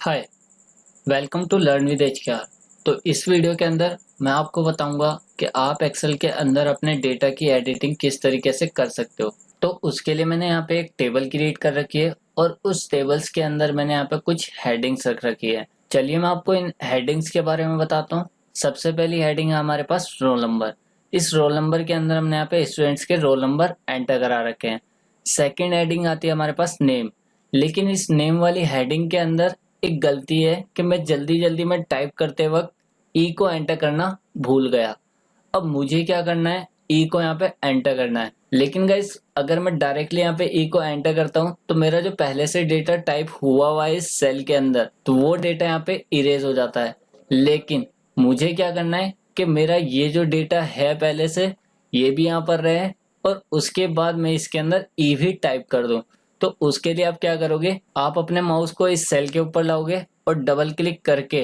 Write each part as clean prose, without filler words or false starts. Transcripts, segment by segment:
Hi, welcome to learn with HKR. तो इस video के अंदर मैं आपको बताऊंगा कि आप एक्सेल के अंदर अपने डेटा की एडिटिंग किस तरीके से कर सकते हो। तो उसके लिए मैंने यहाँ पे एक टेबल क्रिएट कर रखी है और उस टेबल्स के अंदर मैंने यहाँ पे कुछ हेडिंग्स रख रखी है। चलिए मैं आपको इन हेडिंग्स के बारे में बताता हूँ। सबसे पहली हेडिंग है हमारे पास रोल नंबर। इस रोल नंबर के अंदर हमने यहाँ पे स्टूडेंट्स के रोल नंबर एंटर करा रखे हैं। सेकेंड हेडिंग आती है हमारे पास नेम, लेकिन इस नेम वाली हेडिंग के अंदर एक गलती है कि मैं जल्दी जल्दी में टाइप करते वक्त ई को एंटर करना भूल गया। अब मुझे क्या करना है, ई को यहाँ पे एंटर करना है। लेकिन गाइस अगर मैं डायरेक्टली यहाँ पे ई को एंटर करता हूँ तो मेरा जो पहले से डेटा टाइप हुआ हुआ है इस सेल के अंदर, तो वो डेटा यहाँ पे इरेज हो जाता है। लेकिन मुझे क्या करना है कि मेरा ये जो डेटा है पहले से, ये भी यहाँ पर रहे और उसके बाद मैं इसके अंदर ई भी टाइप कर दूं। तो उसके लिए आप क्या करोगे, आप अपने माउस को इस सेल के ऊपर लाओगे और डबल क्लिक करके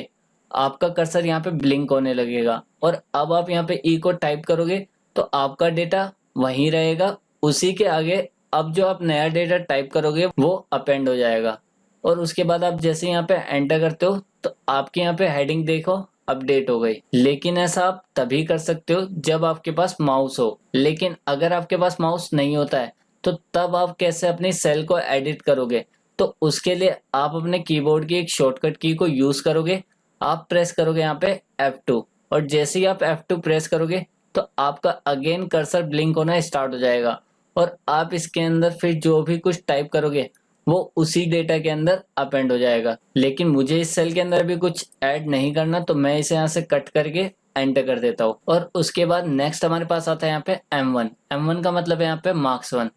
आपका कर्सर यहाँ पे ब्लिंक होने लगेगा और अब आप यहाँ पे ई को टाइप करोगे तो आपका डेटा वहीं रहेगा, उसी के आगे अब जो आप नया डेटा टाइप करोगे वो अपेंड हो जाएगा। और उसके बाद आप जैसे यहाँ पे एंटर करते हो तो आपके यहाँ पे हेडिंग देखो अपडेट हो गई। लेकिन ऐसा आप तभी कर सकते हो जब आपके पास माउस हो, लेकिन अगर आपके पास माउस नहीं होता है तो तब आप कैसे अपनी सेल को एडिट करोगे। तो उसके लिए आप अपने कीबोर्ड की एक शॉर्टकट की को यूज करोगे। आप प्रेस करोगे यहाँ पे F2 और जैसे ही आप F2 प्रेस करोगे तो आपका अगेन कर्सर ब्लिंक होना स्टार्ट हो जाएगा और आप इसके अंदर फिर जो भी कुछ टाइप करोगे वो उसी डेटा के अंदर अपेंड हो जाएगा। लेकिन मुझे इस सेल के अंदर भी कुछ ऐड नहीं करना, तो मैं इसे यहाँ से कट करके एंटर कर देता हूँ। और उसके बाद नेक्स्ट हमारे पास आता है यहाँ पे M1। M1 का मतलब है यहाँ पे मार्क्स 1।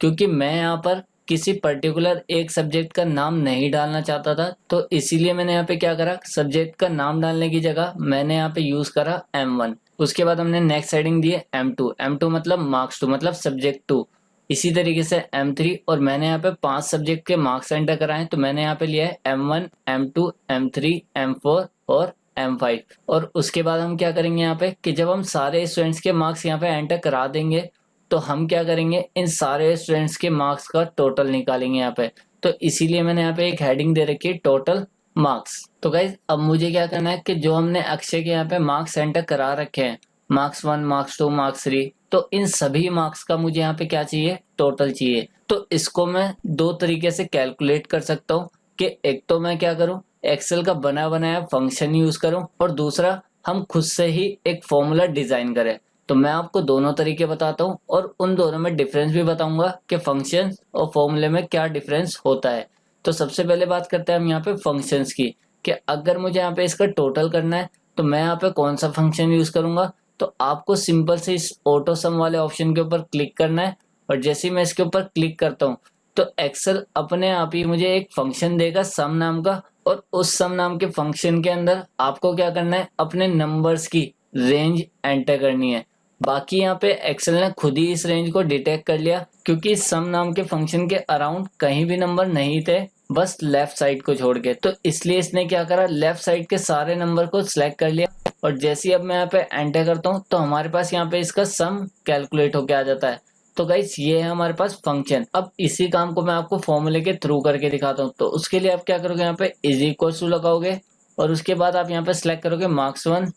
क्योंकि मैं यहाँ पर किसी पर्टिकुलर एक सब्जेक्ट का नाम नहीं डालना चाहता था, तो इसीलिए मैंने यहाँ पे क्या करा, सब्जेक्ट का नाम डालने की जगह मैंने यहाँ पे यूज करा M1। उसके बाद हमने नेक्स्ट हेडिंग दी है M2। M2 मतलब मार्क्स 2, मतलब सब्जेक्ट 2। इसी तरीके से M3, और मैंने यहाँ पे 5 सब्जेक्ट के मार्क्स एंटर कराए हैं, तो मैंने यहाँ पे लिया है M1, M2, M3, M4 और M5। और उसके बाद हम क्या करेंगे यहाँ पे कि जब हम सारे स्टूडेंट्स के मार्क्स यहाँ पे एंटर करा देंगे तो हम क्या करेंगे, इन सारे स्टूडेंट्स के मार्क्स का टोटल निकालेंगे यहाँ पे। तो इसीलिए मैंने यहाँ पे एक हेडिंग दे रखी है टोटल मार्क्स। तो गाइज अब मुझे क्या करना है कि जो हमने अक्षय के यहाँ पे मार्क्स एंटर करा रखे हैं, मार्क्स 1, मार्क्स 2, मार्क्स 3, तो इन सभी मार्क्स का मुझे यहाँ पे क्या चाहिए, टोटल चाहिए। तो इसको मैं दो तरीके से कैलकुलेट कर सकता हूँ कि एक तो मैं क्या करूँ, एक्सेल का बना बनाया फंक्शन यूज करूँ, और दूसरा हम खुद से ही एक फॉर्मूला डिजाइन करें। तो मैं आपको दोनों तरीके बताता हूँ और उन दोनों में डिफरेंस भी बताऊंगा कि फंक्शन और फॉर्मूले में क्या डिफरेंस होता है। तो सबसे पहले बात करते हैं हम यहाँ पे फंक्शंस की, कि अगर मुझे यहाँ पे इसका टोटल करना है तो मैं यहाँ पे कौन सा फंक्शन यूज करूंगा। तो आपको सिंपल से इस ऑटो सम वाले ऑप्शन के ऊपर क्लिक करना है और जैसे ही मैं इसके ऊपर क्लिक करता हूँ तो एक्सेल अपने आप ही मुझे एक फंक्शन देगा सम नाम का, और उस सम नाम के फंक्शन के अंदर आपको क्या करना है, अपने नंबर्स की रेंज एंटर करनी है। बाकी यहाँ पे एक्सेल ने खुद ही इस रेंज को डिटेक्ट कर लिया, क्योंकि सम नाम के फंक्शन के अराउंड कहीं भी नंबर नहीं थे, बस लेफ्ट साइड को छोड़ के। तो इसलिए इसने क्या करा, लेफ्ट साइड के सारे नंबर को सिलेक्ट कर लिया और जैसे ही अब मैं यहाँ पे एंटर करता हूँ तो हमारे पास यहाँ पे इसका सम कैलकुलेट होके आ जाता है। तो गाइस ये है हमारे पास फंक्शन। अब इसी काम को मैं आपको फॉर्मूले के थ्रू करके दिखाता हूँ। तो उसके लिए आप क्या करोगे, यहाँ पे इज इक्वल टू लगाओगे और उसके बाद आप यहाँ पे सिलेक्ट करोगे marks 1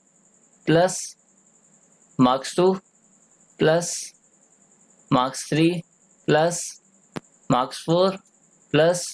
plus marks 2 plus marks 3 plus marks 4 plus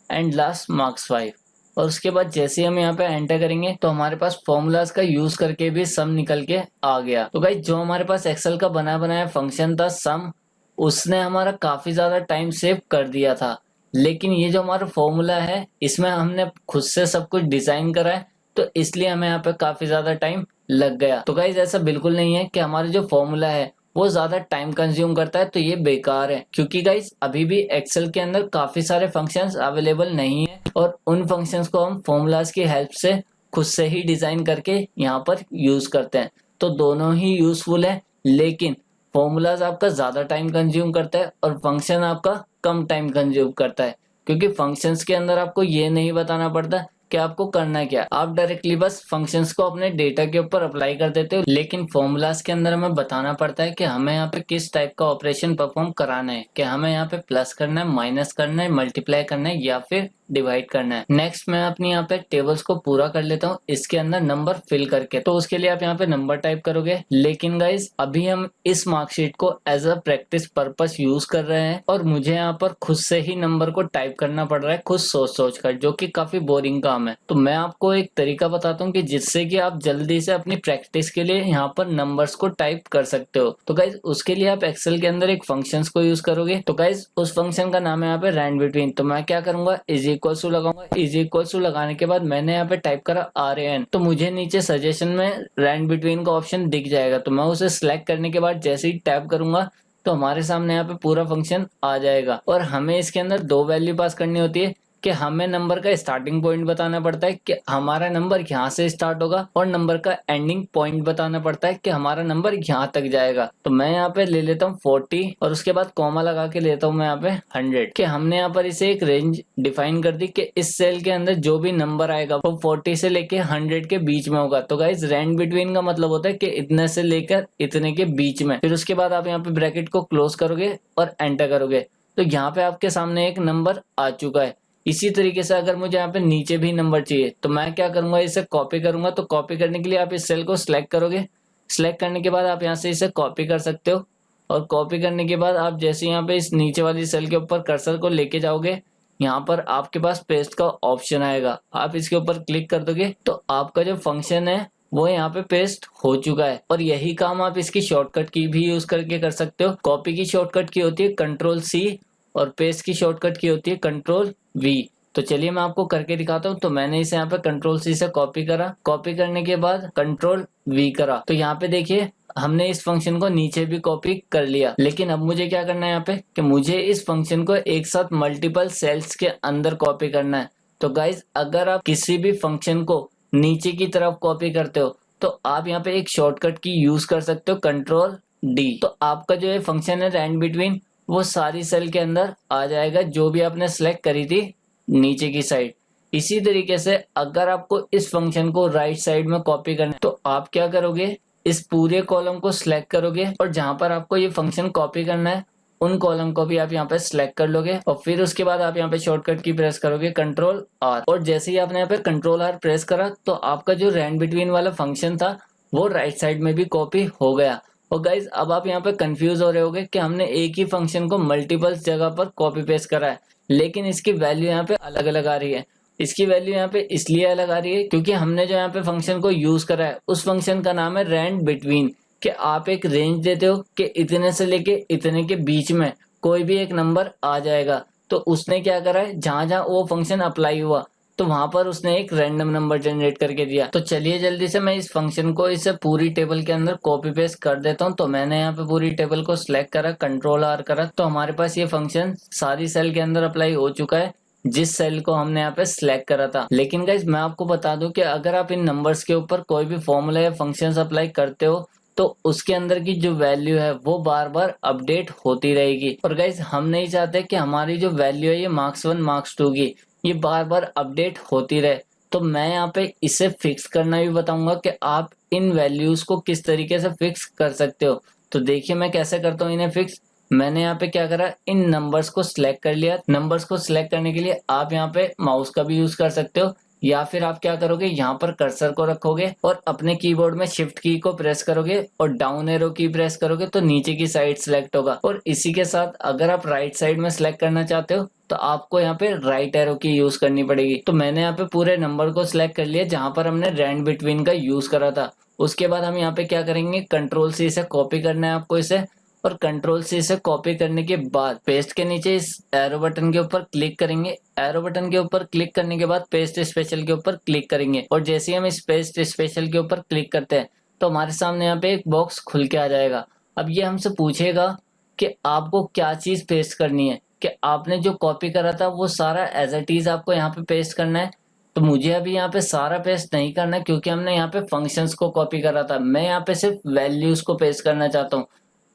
and last marks 5। और उसके बाद जैसे ही हम यहाँ पे एंटर करेंगे तो हमारे पास फॉर्मूलाज का यूज करके भी सम निकल के आ गया। तो गाइस जो हमारे पास एक्सेल का बना बनाया फंक्शन था सम, उसने हमारा काफी ज्यादा टाइम सेव कर दिया था। लेकिन ये जो हमारा फॉर्मूला है इसमें हमने खुद से सब कुछ डिजाइन करा है, तो इसलिए हमें यहाँ पे काफी ज्यादा टाइम लग गया। तो गाइस ऐसा बिल्कुल नहीं है कि हमारा जो फॉर्मूला है वो ज्यादा टाइम कंज्यूम करता है तो ये बेकार है, क्योंकि गाइस अभी भी एक्सेल के अंदर काफी सारे फंक्शंस अवेलेबल नहीं है और उन फंक्शंस को हम फॉर्मूलाज की हेल्प से खुद से ही डिजाइन करके यहाँ पर यूज करते हैं। तो दोनों ही यूजफुल है, लेकिन फॉर्मूलाज आपका ज्यादा टाइम कंज्यूम करता है और फंक्शन आपका कम टाइम कंज्यूम करता है, क्योंकि फंक्शंस के अंदर आपको ये नहीं बताना पड़ता कि आपको करना क्या। आप डायरेक्टली बस फंक्शंस को अपने डेटा के ऊपर अप्लाई कर देते हो, लेकिन फॉर्मूलाज के अंदर हमें बताना पड़ता है कि हमें यहाँ पे किस टाइप का ऑपरेशन परफॉर्म कराना है, कि हमें यहाँ पे प्लस करना है, माइनस करना है, मल्टीप्लाई करना है या फिर डिवाइड करना है। नेक्स्ट मैं अपनी यहाँ पे टेबल्स को पूरा कर लेता हूँ इसके अंदर नंबर फिल करके। तो उसके लिए आप यहाँ पे नंबर टाइप करोगे, लेकिन गाइज अभी हम इस मार्कशीट को as a practice purpose use कर रहे हैं और मुझे यहाँ पर खुद से ही नंबर को टाइप करना पड़ रहा है, खुद सोच सोच कर, जो कि काफी बोरिंग काम है। तो मैं आपको एक तरीका बताता हूँ कि जिससे कि आप जल्दी से अपनी प्रैक्टिस के लिए यहाँ पर नंबर्स को टाइप कर सकते हो। तो गाइज उसके लिए आप एक्सेल के अंदर एक फंक्शंस को यूज करोगे। तो गाइज उस फंक्शन का नाम है यहाँ पे रैंड बिटवीन। तो मैं क्या करूंगा, इज इक्वल टू लगाऊंगा। इज इक्वल टू लगाने के बाद मैंने यहाँ पे टाइप करा RAN। तो मुझे नीचे सजेशन में रैंड बिटवीन का ऑप्शन दिख जाएगा। तो मैं उसे सिलेक्ट करने के बाद जैसे ही टैप करूंगा तो हमारे सामने यहाँ पे पूरा फंक्शन आ जाएगा। और हमें इसके अंदर दो वैल्यू पास करनी होती है कि हमें नंबर का स्टार्टिंग पॉइंट बताना पड़ता है कि हमारा नंबर यहाँ से स्टार्ट होगा, और नंबर का एंडिंग पॉइंट बताना पड़ता है कि हमारा नंबर यहाँ तक जाएगा। तो मैं यहाँ पे ले लेता हूँ 40 और उसके बाद कॉमा लगा के लेता हूँ मैं यहाँ पे 100, कि हमने यहाँ पर इसे एक रेंज डिफाइन कर दी कि इस सेल के अंदर जो भी नंबर आएगा वो 40 से लेके 100 के बीच में होगा। तो गाइज रैंड बिटवीन का मतलब होता है कि इतने से लेकर इतने के बीच में। फिर उसके बाद आप यहाँ पे ब्रैकेट को क्लोज करोगे और एंटर करोगे। तो यहाँ पे आपके सामने एक नंबर आ चुका है। इसी तरीके से अगर मुझे यहाँ पे नीचे भी नंबर चाहिए तो मैं क्या करूंगा, इसे कॉपी करूंगा। तो कॉपी करने के लिए आप इस सेल को सिलेक्ट करोगे। सिलेक्ट करने के बाद आप यहाँ से इसे कॉपी कर सकते हो, और कॉपी करने के बाद आप जैसे यहाँ पे इस नीचे वाली सेल के ऊपर कर्सर को लेके जाओगे, यहाँ पर आपके पास पेस्ट का ऑप्शन आएगा। आप इसके ऊपर क्लिक कर दोगे तो आपका जो फंक्शन है वो यहाँ पे पेस्ट हो चुका है। और यही काम आप इसकी शॉर्टकट की भी यूज करके कर सकते हो। कॉपी की शॉर्टकट की होती है Ctrl+C और पेस्ट की शॉर्टकट की होती है Ctrl+V। तो चलिए मैं आपको करके दिखाता हूँ। तो मैंने इसे यहाँ पे Ctrl+C से कॉपी करा, कॉपी करने के बाद Ctrl+V करा। तो यहाँ पे देखिए हमने इस फंक्शन को नीचे भी कॉपी कर लिया। लेकिन अब मुझे क्या करना है यहाँ पे, कि मुझे इस फंक्शन को एक साथ मल्टीपल सेल्स के अंदर कॉपी करना है। तो गाइज अगर आप किसी भी फंक्शन को नीचे की तरफ कॉपी करते हो तो आप यहाँ पे एक शॉर्टकट की यूज कर सकते हो Ctrl+D। तो आपका जो है फंक्शन है रैंड बिटवीन वो सारी सेल के अंदर आ जाएगा जो भी आपने सेलेक्ट करी थी नीचे की साइड। इसी तरीके से अगर आपको इस फंक्शन को राइट साइड में कॉपी करना है तो आप क्या करोगे, इस पूरे कॉलम को सिलेक्ट करोगे और जहां पर आपको ये फंक्शन कॉपी करना है उन कॉलम को भी आप यहाँ पे सिलेक्ट कर लोगे। और फिर उसके बाद आप यहाँ पे शॉर्टकट की प्रेस करोगे Ctrl+R। और जैसे ही आपने यहाँ पे Ctrl+R प्रेस करा तो आपका जो रैंड बिटवीन वाला फंक्शन था वो राइट साइड में भी कॉपी हो गया। और गाइज अब आप यहाँ पे कंफ्यूज हो रहे होगे कि हमने एक ही फंक्शन को मल्टीपल जगह पर कॉपी पेस्ट करा है, लेकिन इसकी वैल्यू यहाँ पे अलग अलग आ रही है। इसकी वैल्यू यहाँ पे इसलिए अलग आ रही है क्योंकि हमने जो यहाँ पे फंक्शन को यूज करा है उस फंक्शन का नाम है रैंड बिटवीन, कि आप एक रेंज देते हो कि इतने से लेके इतने के बीच में कोई भी एक नंबर आ जाएगा। तो उसने क्या करा है, जहां जहां वो फंक्शन अप्लाई हुआ तो वहां पर उसने एक रैंडम नंबर जनरेट करके दिया। तो चलिए जल्दी से मैं इस फंक्शन को इसे पूरी टेबल के अंदर कॉपी पेस्ट कर देता हूँ। तो मैंने यहाँ पे पूरी टेबल को सिलेक्ट करा, Ctrl+R करा, तो हमारे पास ये फंक्शन सारी सेल के अंदर अप्लाई हो चुका है जिस सेल को हमने यहाँ पे सिलेक्ट करा था। लेकिन गाइज मैं आपको बता दूं कि अगर आप इन नंबर्स के ऊपर कोई भी फॉर्मूला या फंक्शंस अप्लाई करते हो तो उसके अंदर की जो वैल्यू है वो बार बार अपडेट होती रहेगी। और गाइज हम नहीं चाहते कि हमारी जो वैल्यू है ये मार्क्स 1 मार्क्स 2 की ये बार बार अपडेट होती रहे। तो मैं यहाँ पे इसे फिक्स करना भी बताऊंगा कि आप इन वैल्यूज को किस तरीके से फिक्स कर सकते हो। तो देखिए मैं कैसे करता हूँ इन्हें फिक्स। मैंने यहाँ पे क्या करा, इन नंबर्स को सिलेक्ट कर लिया। नंबर्स को सिलेक्ट करने के लिए आप यहाँ पे माउस का भी यूज कर सकते हो, या फिर आप क्या करोगे, यहाँ पर कर्सर को रखोगे और अपने कीबोर्ड में शिफ्ट की को प्रेस करोगे और डाउन एरो की प्रेस करोगे तो नीचे की साइड सिलेक्ट होगा। और इसी के साथ अगर आप राइट साइड में सिलेक्ट करना चाहते हो तो आपको यहाँ पे राइट एरो की यूज करनी पड़ेगी। तो मैंने यहाँ पे पूरे नंबर को सिलेक्ट कर लिया जहां पर हमने रैंड बिटवीन का यूज करा था। उसके बाद हम यहाँ पे क्या करेंगे, Ctrl+C से कॉपी करना है आपको इसे, और Ctrl+C से कॉपी करने के बाद पेस्ट के नीचे इस एरो बटन के ऊपर क्लिक करेंगे। एरो बटन के ऊपर क्लिक करने के बाद पेस्ट स्पेशल के ऊपर क्लिक करेंगे, और जैसे ही हम इस पेस्ट स्पेशल के ऊपर क्लिक करते हैं तो हमारे सामने यहाँ पे एक बॉक्स खुल के आ जाएगा। अब ये हमसे पूछेगा कि आपको क्या चीज पेस्ट करनी है, कि आपने जो कॉपी करा था वो सारा एज इट इज आपको यहाँ पे पेस्ट करना है। तो मुझे अभी यहाँ पे सारा पेस्ट नहीं करना है क्योंकि हमने यहाँ पे फंक्शंस को कॉपी करा था। मैं यहाँ पे सिर्फ वैल्यूज को पेस्ट करना चाहता हूँ।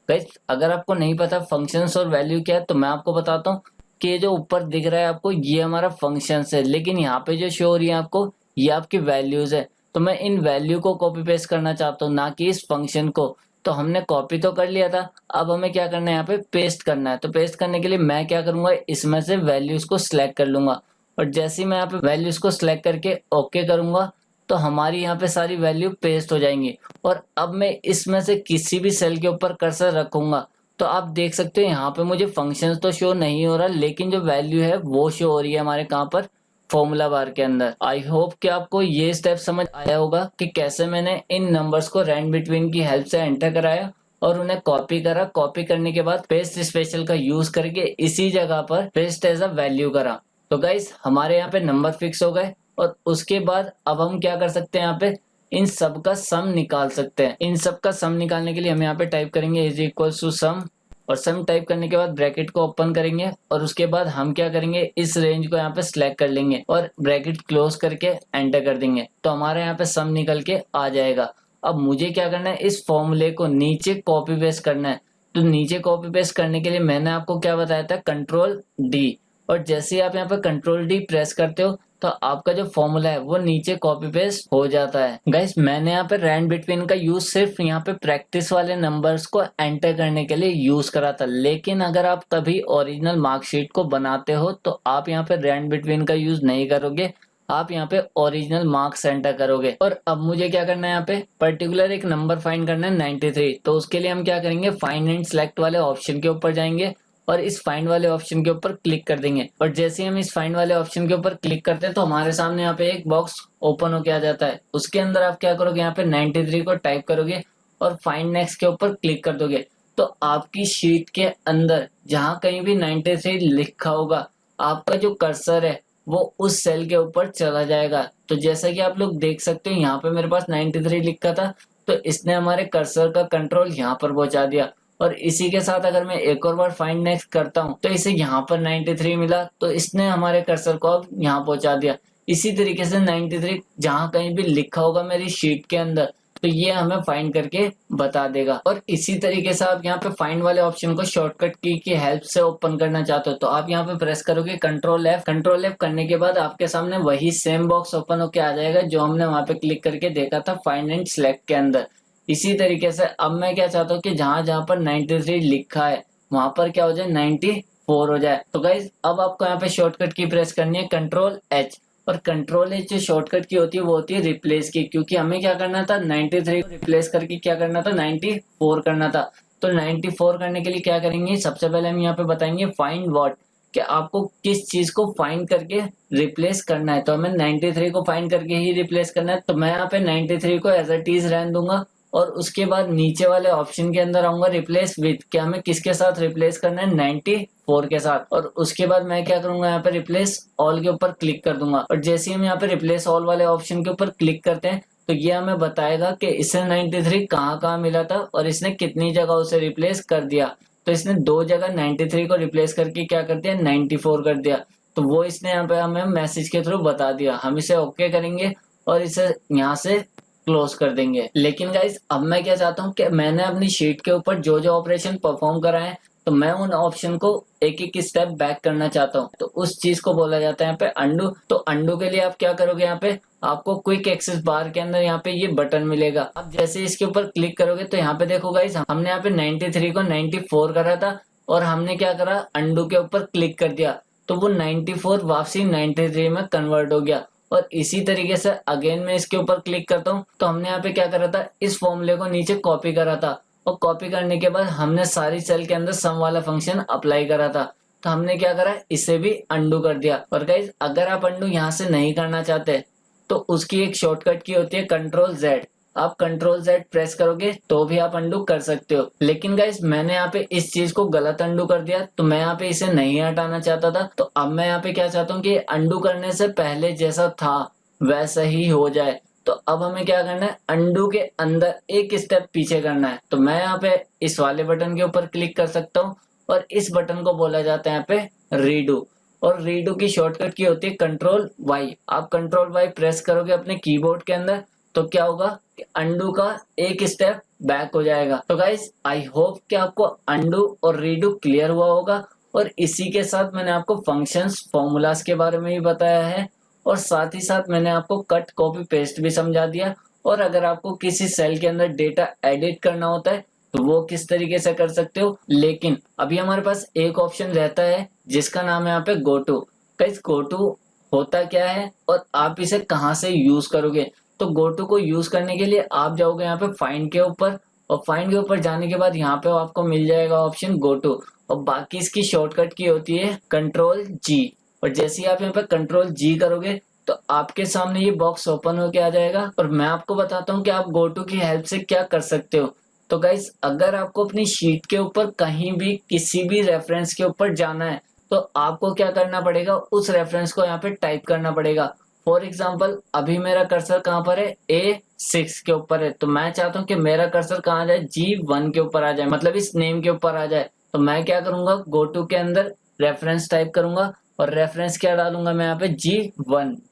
गाइस अगर आपको नहीं पता फंक्शंस और वैल्यू क्या है तो मैं आपको बताता हूँ। कि जो ऊपर दिख रहा है आपको ये हमारा फंक्शन है, लेकिन यहाँ पे जो शो हो रही है आपको ये आपकी वैल्यूज है। तो मैं इन वैल्यू को कॉपी पेस्ट करना चाहता हूँ, ना कि इस फंक्शन को। तो हमने कॉपी तो कर लिया था, अब हमें क्या करना है, यहाँ पे पेस्ट करना है। तो पेस्ट करने के लिए मैं क्या करूंगा, इसमें से वैल्यूज को सिलेक्ट कर लूंगा, और जैसे ही मैं यहाँ पे वैल्यूज को सिलेक्ट करके ओके करूंगा तो हमारी यहाँ पे सारी वैल्यू पेस्ट हो जाएंगी। और अब मैं इसमें से किसी भी सेल के ऊपर कर्सर रखूंगा तो आप देख सकते हो यहाँ पे मुझे फंक्शंस तो शो नहीं हो रहा, लेकिन जो वैल्यू है वो शो हो रही है हमारे कहाँ पर, फॉर्मूला बार के अंदर। आई होप कि आपको ये स्टेप समझ आया होगा कि कैसे मैंने इन नंबर्स को रैंड बिटवीन की हेल्प से एंटर कराया और उन्हें कॉपी करा। कॉपी करने के बाद पेस्ट स्पेशल का यूज करके इसी जगह पर पेस्ट एज अ वैल्यू करा। तो गाइस हमारे यहाँ पे नंबर फिक्स हो गए, और उसके बाद अब हम क्या कर सकते हैं, यहाँ पे इन सब का सम निकाल सकते हैं। इन सब का सम निकालने के लिए हम यहाँ पे टाइप करेंगे इज इक्वल टू सम, और सम टाइप करने के बाद ब्रैकेट को ओपन करेंगे, और उसके बाद हम क्या करेंगे, इस रेंज को यहाँ पे सिलेक्ट कर लेंगे और ब्रैकेट क्लोज करके एंटर कर देंगे। तो हमारे यहाँ पे सम निकल के आ जाएगा। अब मुझे क्या करना है, इस फॉर्मूले को नीचे कॉपी पेस्ट करना है। तो नीचे कॉपी पेस्ट करने के लिए मैंने आपको क्या बताया था, कंट्रोल डी। और जैसे ही आप यहाँ पे कंट्रोल डी प्रेस करते हो तो आपका जो फॉर्मूला है वो नीचे कॉपी पेस्ट हो जाता है। गाइस मैंने यहाँ पे रैंड बिटवीन का यूज सिर्फ यहाँ पे प्रैक्टिस वाले नंबर्स को एंटर करने के लिए यूज करा था, लेकिन अगर आप कभी ओरिजिनल मार्कशीट को बनाते हो तो आप यहाँ पे रैंड बिटवीन का यूज नहीं करोगे, आप यहाँ पे ओरिजिनल मार्क्स एंटर करोगे। और अब मुझे क्या करना है, यहाँ पे पर्टिकुलर एक नंबर फाइंड करना है 93। तो उसके लिए हम क्या करेंगे, फाइंड एंड सेलेक्ट वाले ऑप्शन के ऊपर जाएंगे और इस फाइंड वाले ऑप्शन के ऊपर क्लिक कर देंगे। और जैसे ही हम इस फाइंड वाले ऑप्शन के ऊपर क्लिक करते हैं तो हमारे सामने यहाँ पे एक बॉक्स ओपन होके आ जाता है। उसके अंदर आप क्या करोगे, यहाँ पे 93 को टाइप करोगे और फाइंड नेक्स्ट के ऊपर क्लिक कर दोगे। तो आपकी शीट के अंदर जहां कहीं भी 93 लिखा होगा, आपका जो कर्सर है वो उस सेल के ऊपर चला जाएगा। तो जैसा कि आप लोग देख सकते हो यहाँ पे मेरे पास 93 लिखा था, तो इसने हमारे कर्सर का कंट्रोल यहाँ पर पहुंचा दिया। और इसी के साथ अगर मैं एक और बार फाइंड नेक्स्ट करता हूँ तो इसे यहाँ पर 93 मिला, तो इसने हमारे कर्सर को अब यहाँ पहुंचा दिया। इसी तरीके से 93 जहां कहीं भी लिखा होगा मेरी शीट के अंदर तो ये हमें फाइंड करके बता देगा। और इसी तरीके से आप यहाँ पे फाइंड वाले ऑप्शन को शॉर्टकट की हेल्प से ओपन करना चाहते हो तो आप यहाँ पे प्रेस करोगे कंट्रोल एफ। कंट्रोल एफ करने के बाद आपके सामने वही सेम बॉक्स ओपन होके आ जाएगा जो हमने वहां पे क्लिक करके देखा था फाइंड एंड सिलेक्ट के अंदर। इसी तरीके से अब मैं क्या चाहता हूँ कि जहां जहां पर 93 लिखा है वहां पर क्या हो जाए, 94 हो जाए। तो गाइज अब आपको यहाँ पे शॉर्टकट की प्रेस करनी है कंट्रोल एच, और कंट्रोल एच जो शॉर्टकट की होती है वो होती है रिप्लेस की, क्योंकि हमें क्या करना था, 93 को रिप्लेस करके क्या करना था, 94 करना था। तो 94 करने के लिए क्या करेंगे, सबसे पहले हम यहाँ पे बताएंगे फाइंड व्हाट, कि आपको किस चीज को फाइंड करके रिप्लेस करना है। तो हमें 93 को फाइंड करके ही रिप्लेस करना है। तो मैं यहाँ पे 93 को एज इट इज रहने दूंगा, और उसके बाद नीचे वाले ऑप्शन के अंदर आऊंगा रिप्लेस विथ, क्या हमें किसके साथ रिप्लेस करना है, 94 के साथ। और उसके बाद मैं क्या करूंगा, यहाँ पे रिप्लेस ऑल के ऊपर क्लिक कर दूंगा। और जैसे ही हम यहाँ पे रिप्लेस ऑल वाले ऑप्शन के ऊपर क्लिक करते हैं तो ये हमें बताएगा कि इसे 93 कहाँ मिला था और इसने कितनी जगह उसे रिप्लेस कर दिया। तो इसने 2 जगह 93 को रिप्लेस करके क्या कर दिया, 94 कर दिया। तो वो इसने यहाँ पे हमें मैसेज के थ्रू बता दिया। हम इसे ओके करेंगे और इसे यहाँ से क्लोज कर देंगे। लेकिन गाइस अब मैं क्या चाहता हूँ कि मैंने अपनी शीट के ऊपर जो जो ऑपरेशन परफॉर्म करा है तो मैं उन ऑप्शन को एक एक स्टेप बैक करना चाहता हूँ। तो उस चीज को बोला जाता है यहाँ पे अंडू। तो अंडू के लिए आप क्या करोगे, यहाँ पे आपको क्विक एक्सेस बार के अंदर यहाँ पे ये बटन मिलेगा। अब जैसे इसके ऊपर क्लिक करोगे तो यहाँ पे देखो गाइस, हमने यहाँ पे 93 को 94 करा था और हमने क्या करा, अंडू के ऊपर क्लिक कर दिया तो वो 94 वापसी 93 में कन्वर्ट हो गया। और इसी तरीके से अगेन मैं इसके ऊपर क्लिक करता हूँ तो हमने यहाँ पे क्या करा था, इस फॉर्मूले को नीचे कॉपी करा था, और कॉपी करने के बाद हमने सारी सेल के अंदर सम वाला फंक्शन अप्लाई करा था। तो हमने क्या करा, इसे भी अंडू कर दिया। और गाइज अगर आप अंडू यहाँ से नहीं करना चाहते तो उसकी एक शॉर्टकट की होती है कंट्रोल जेड। आप कंट्रोल जेड प्रेस करोगे तो भी आप अंडू कर सकते हो। लेकिन गाइस मैंने यहाँ पे इस चीज को गलत अंडू कर दिया, तो मैं यहाँ पे इसे नहीं हटाना चाहता था। तो अब मैं यहाँ पे क्या चाहता हूँ कि अंडू करने से पहले जैसा था वैसा ही हो जाए। तो अब हमें क्या करना है, अंडू के अंदर एक स्टेप पीछे करना है। तो मैं यहाँ पे इस वाले बटन के ऊपर क्लिक कर सकता हूँ और इस बटन को बोला जाता है यहाँ पे रीडू। और रीडू की शॉर्टकट की होती है कंट्रोल वाई। आप कंट्रोल वाई प्रेस करोगे अपने कीबोर्ड के अंदर तो क्या होगा कि अंडू का एक स्टेप बैक हो जाएगा। तो गाइस आई होप कि आपको अंडू और रीडू क्लियर हुआ होगा। और इसी के साथ मैंने आपको फंक्शंस फॉर्मूलाज के बारे में भी बताया है और साथ ही साथ मैंने आपको कट कॉपी पेस्ट भी समझा दिया। और अगर आपको किसी सेल के अंदर डेटा एडिट करना होता है तो वो किस तरीके से कर सकते हो। लेकिन अभी हमारे पास एक ऑप्शन रहता है जिसका नाम है यहाँ पे go to. Guys go to होता क्या है और आप इसे कहाँ से यूज करोगे। तो गो टू को यूज करने के लिए आप जाओगे यहाँ पे फाइंड के ऊपर और फाइंड के ऊपर जाने के बाद यहाँ पे आपको मिल जाएगा ऑप्शन गो टू और बाकी इसकी शॉर्टकट की होती है कंट्रोल जी। और जैसे ही आप यहाँ पे कंट्रोल जी करोगे तो आपके सामने ये बॉक्स ओपन होके आ जाएगा और मैं आपको बताता हूँ कि आप गो टू की हेल्प से क्या कर सकते हो। तो गाइस अगर आपको अपनी शीट के ऊपर कहीं भी किसी भी रेफरेंस के ऊपर जाना है तो आपको क्या करना पड़ेगा, उस रेफरेंस को यहाँ पे टाइप करना पड़ेगा। फॉर एग्जाम्पल अभी मेरा कर्सर कहाँ पर है, A6 के ऊपर है, तो मैं चाहता हूँ कि मेरा कर्सर कहाँ जाए, G1 के ऊपर आ जाए, मतलब इस नेम के ऊपर आ जाए। तो मैं क्या करूंगा, गो टू के अंदर रेफरेंस टाइप करूंगा और रेफरेंस क्या डालूंगा मैं यहाँ पे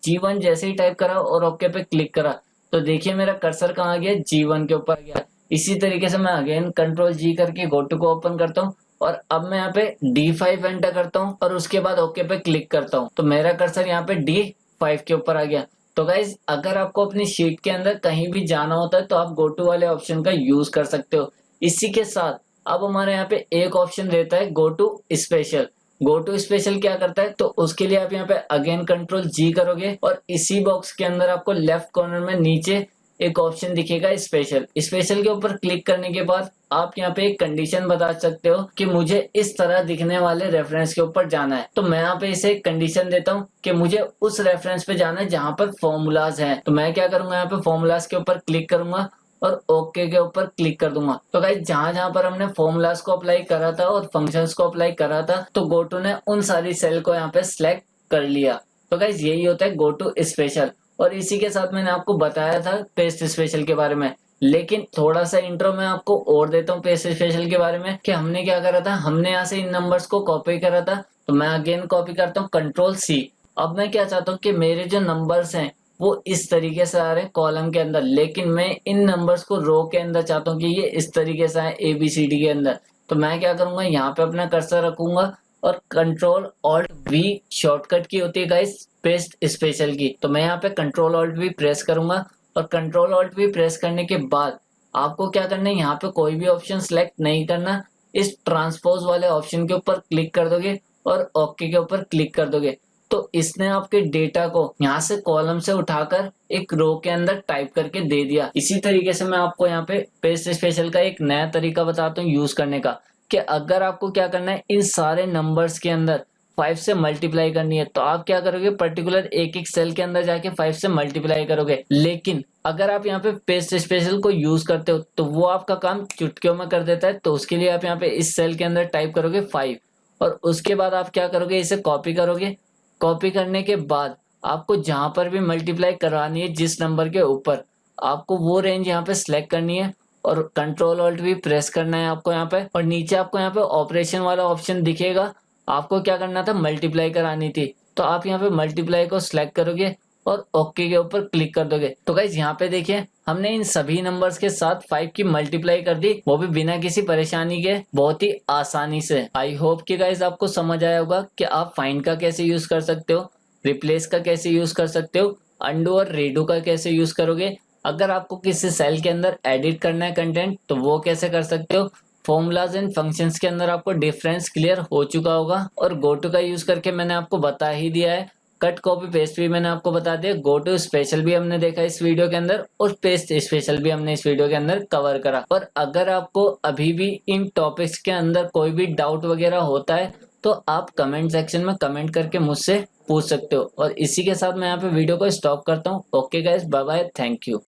G1 जैसे ही टाइप करा और ओके पे क्लिक करा तो देखिए मेरा कर्सर कहाँ आ गया, G1 के ऊपर आ गया। इसी तरीके से मैं अगेन कंट्रोल जी करके गो टू को ओपन करता हूँ और अब मैं यहाँ पे D5 एंटर करता हूँ और उसके बाद ओके पे क्लिक करता हूँ तो मेरा कर्सर यहाँ पे D5 के ऊपर आ गया। तो गाइज अगर आपको अपनी शीट के अंदर कहीं भी जाना होता है तो आप गो टू वाले ऑप्शन का यूज कर सकते हो। इसी के साथ अब हमारे यहाँ पे एक ऑप्शन रहता है go to special. Go to special क्या करता है, तो उसके लिए आप यहाँ पे अगेन कंट्रोल जी करोगे और इसी बॉक्स के अंदर आपको लेफ्ट कॉर्नर में नीचे एक ऑप्शन दिखेगा स्पेशल। स्पेशल के ऊपर क्लिक करने के बाद आप यहाँ पे एक कंडीशन बता सकते हो कि मुझे इस तरह दिखने वाले रेफरेंस के ऊपर जाना है। तो मैं यहाँ पे इसे एक कंडीशन देता हूँ कि मुझे उस रेफरेंस पे जाना है जहाँ पर फॉर्मूलाज हैं। तो मैं क्या करूंगा, यहाँ पे फॉर्मूलाज के ऊपर क्लिक करूंगा और ओके के ऊपर क्लिक कर दूंगा। तो गाइस जहां जहां पर हमने फॉर्मूलाज को अप्लाई करा था और फंक्शंस को अप्लाई करा था तो गोटू ने उन सारी सेल को यहाँ पे सिलेक्ट कर लिया। तो गाइस यही होता है गोटू स्पेशल। और इसी के साथ मैंने आपको बताया था पेस्ट स्पेशल के बारे में, लेकिन थोड़ा सा इंट्रो में आपको और देता हूँ पेस्ट स्पेशल के बारे में कि हमने क्या करा था। हमने यहाँ से इन नंबर्स को कॉपी करा था तो मैं अगेन कॉपी करता हूँ कंट्रोल सी। अब मैं क्या चाहता हूँ कि मेरे जो नंबर्स हैं वो इस तरीके से आ रहे हैं कॉलम के अंदर, लेकिन मैं इन नंबर्स को रो के अंदर चाहता हूँ कि ये इस तरीके से आए ABCD के अंदर। तो मैं क्या करूंगा, यहाँ पे अपना कर्सर रखूंगा और कंट्रोल ऑल्ट वी शॉर्टकट की होती है गाइस पेस्ट स्पेशल की। तो मैं यहाँ पे कंट्रोल ऑल्ट वी प्रेस करूंगा और कंट्रोल ऑल्ट वी प्रेस करने के बाद आपको क्या करना है, यहाँ पे कोई भी ऑप्शन सेलेक्ट नहीं करना, इस ट्रांसपोज वाले ऑप्शन के ऊपर क्लिक कर दोगे और ओके के ऊपर क्लिक कर दोगे। तो इसने आपके डेटा को यहाँ से कॉलम से उठाकर एक रो के अंदर टाइप करके दे दिया। इसी तरीके से मैं आपको यहाँ पे पेस्ट स्पेशल का एक नया तरीका बताता हूँ यूज करने का, कि अगर आपको क्या करना है, इन सारे नंबर्स के अंदर 5 से मल्टीप्लाई करनी है तो आप क्या करोगे, पर्टिकुलर एक एक सेल के अंदर जाके 5 से मल्टीप्लाई करोगे। लेकिन अगर आप यहाँ पे पेस्ट स्पेशल को यूज करते हो तो वो आपका काम चुटकियों में कर देता है। तो उसके लिए आप यहाँ पे इस सेल के अंदर टाइप करोगे 5 और उसके बाद आप क्या करोगे, इसे कॉपी करोगे। कॉपी करने के बाद आपको जहां पर भी मल्टीप्लाई करवानी है जिस नंबर के ऊपर, आपको वो रेंज यहाँ पे सिलेक्ट करनी है और कंट्रोल ऑल्ट भी प्रेस करना है आपको यहाँ पे। और नीचे आपको यहाँ पे ऑपरेशन वाला ऑप्शन दिखेगा, आपको क्या करना था, मल्टीप्लाई करानी थी। तो आप यहाँ पे मल्टीप्लाई को सिलेक्ट करोगे और ओके के ऊपर क्लिक कर दोगे। तो गाइज यहाँ पे देखिए हमने इन सभी नंबर्स के साथ 5 की मल्टीप्लाई कर दी, वो भी बिना किसी परेशानी के, बहुत ही आसानी से। आई होप कि गाइज आपको समझ आया होगा कि आप फाइंड का कैसे यूज कर सकते हो, रिप्लेस का कैसे यूज कर सकते हो, अंडू और रेडू का कैसे यूज करोगे, अगर आपको किसी सेल के अंदर एडिट करना है कंटेंट तो वो कैसे कर सकते हो। फॉर्मूलाज एंड फंक्शंस के अंदर आपको डिफरेंस क्लियर हो चुका होगा और गो टू का यूज करके मैंने आपको बता ही दिया है। कट कॉपी पेस्ट भी मैंने आपको बता दिया, गो टू स्पेशल भी हमने देखा इस वीडियो के अंदर और पेस्ट स्पेशल भी हमने इस वीडियो के अंदर कवर करा। और अगर आपको अभी भी इन टॉपिक्स के अंदर कोई भी डाउट वगैरह होता है तो आप कमेंट सेक्शन में कमेंट करके मुझसे पूछ सकते हो। और इसी के साथ मैं यहाँ पे वीडियो को स्टॉप करता हूँ। Okay guys, bye bye, thank you.